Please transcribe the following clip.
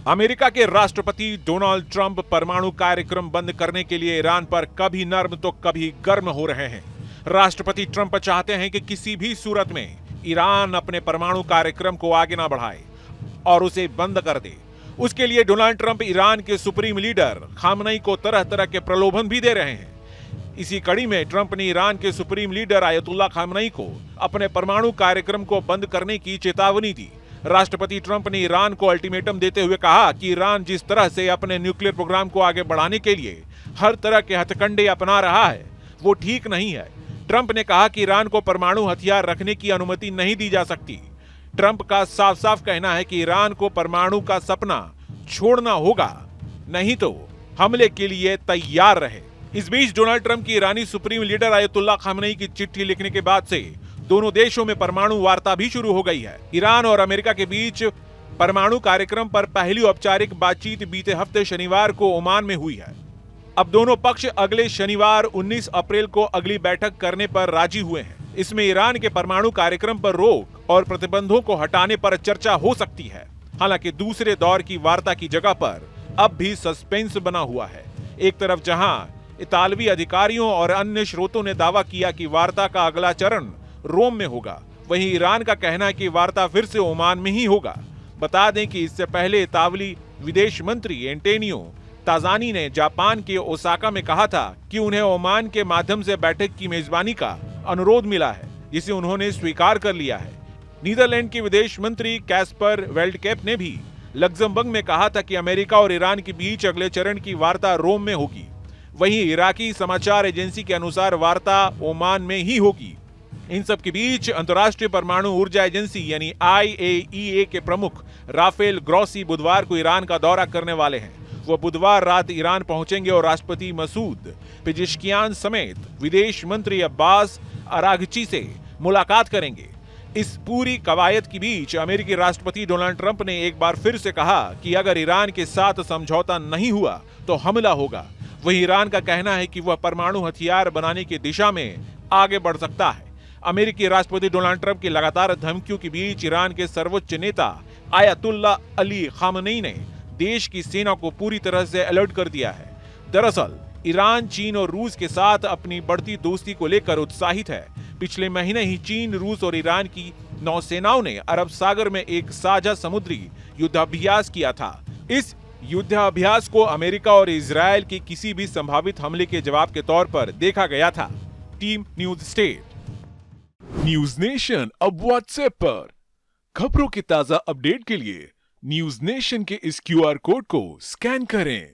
America के राष्ट्रपति Donald Trump परमाणु कार्यक्रम बंद करने के लिए ईरान पर कभी नर्म तो कभी गर्म हो रहे हैं। राष्ट्रपति ट्रंप चाहते हैं कि किसी भी सूरत में ईरान अपने परमाणु कार्यक्रम को आगे ना बढ़ाए और उसे बंद कर दे। उसके लिए डोनाल्ड ट्रंप ईरान के सुप्रीम लीडर खामनई को तरह तरह के प्रलोभन भी दे रहे हैं। इसी कड़ी में ट्रंप ने ईरान के सुप्रीम लीडर आयतुल्ला खामनई को अपने परमाणु कार्यक्रम को बंद करने की चेतावनी दी। राष्ट्रपति ट्रंप ने ईरान को अल्टीमेटम देते हुए कहा कि ईरान जिस तरह से अपने न्यूक्लियर प्रोग्राम को आगे बढ़ाने के लिए हर तरह के हथकंडे अपना रहा है वो ठीक नहीं है। ट्रंप ने कहा कि ईरान को परमाणु हथियार रखने की अनुमति नहीं दी जा सकती। ट्रंप का साफ साफ कहना है कि ईरान को परमाणु का सपना छोड़ना होगा, नहीं तो हमले के लिए तैयार रहे। इस बीच डोनाल्ड ट्रंप की ईरानी सुप्रीम लीडर आयतुल्ला खामनई की चिट्ठी लिखने के बाद से दोनों देशों में परमाणु वार्ता भी शुरू हो गई है। ईरान और अमेरिका के बीच परमाणु कार्यक्रम पर पहली औपचारिक बातचीत बीते हफ्ते शनिवार को ओमान में हुई है। अब दोनों पक्ष अगले शनिवार 19 अप्रैल को अगली बैठक करने पर राजी हुए हैं। इसमें ईरान के परमाणु कार्यक्रम पर रोक और प्रतिबंधों को हटाने पर चर्चा हो सकती है। हालांकि दूसरे दौर की वार्ता की जगह पर अब भी सस्पेंस बना हुआ है। एक तरफ जहां इतालवी अधिकारियों और अन्य स्रोतों ने दावा किया कि वार्ता का अगला चरण रोम में होगा, वहीं ईरान का कहना है कि वार्ता फिर से ओमान में ही होगा। बता दें कि इससे पहले इतालवी विदेश मंत्री एंटोनियो ताजानी ने जापान के ओसाका में कहा था कि उन्हें ओमान के माध्यम से बैठक की मेजबानी का अनुरोध मिला है, जिसे उन्होंने स्वीकार कर लिया है। नीदरलैंड के विदेश मंत्री कैस्पर वेल्डकेप ने भी लग्जमबर्ग में कहा था कि अमेरिका और ईरान के बीच अगले चरण की वार्ता रोम में होगी। वहीं इराकी समाचार एजेंसी के अनुसार वार्ता ओमान में ही होगी। इन सब के बीच अंतर्राष्ट्रीय परमाणु ऊर्जा एजेंसी यानी IAEA के प्रमुख राफेल ग्रॉसी बुधवार को ईरान का दौरा करने वाले हैं। वो बुधवार रात ईरान पहुंचेंगे और राष्ट्रपति मसूद पेजेश्कियान समेत विदेश मंत्री अब्बास अराघची से मुलाकात करेंगे। इस पूरी कवायद के बीच अमेरिकी राष्ट्रपति डोनाल्ड ट्रंप ने एक बार फिर से कहा कि अगर ईरान के साथ समझौता नहीं हुआ तो हमला होगा। वहीं ईरान का कहना है कि वह परमाणु हथियार बनाने की दिशा में आगे बढ़ सकता है। अमेरिकी राष्ट्रपति डोनाल्ड ट्रंप की लगातार धमकियों के बीच ईरान के सर्वोच्च नेता आयतुल्ला अली खामनई ने देश की सेना को पूरी तरह से अलर्ट कर दिया है। दरअसल ईरान चीन और रूस के साथ अपनी बढ़ती दोस्ती को लेकर उत्साहित है। पिछले महीने ही चीन, रूस और ईरान की नौसेनाओं ने अरब सागर में एक साझा समुद्री युद्धाभ्यास किया था। इस युद्धाभ्यास को अमेरिका और इजरायल के किसी भी संभावित हमले के जवाब के तौर पर देखा गया था। Team news state. News nation अब व्हाट्सएप पर खबरों के ताजा अपडेट के लिए न्यूज नेशन के इस QR कोड को स्कैन करें।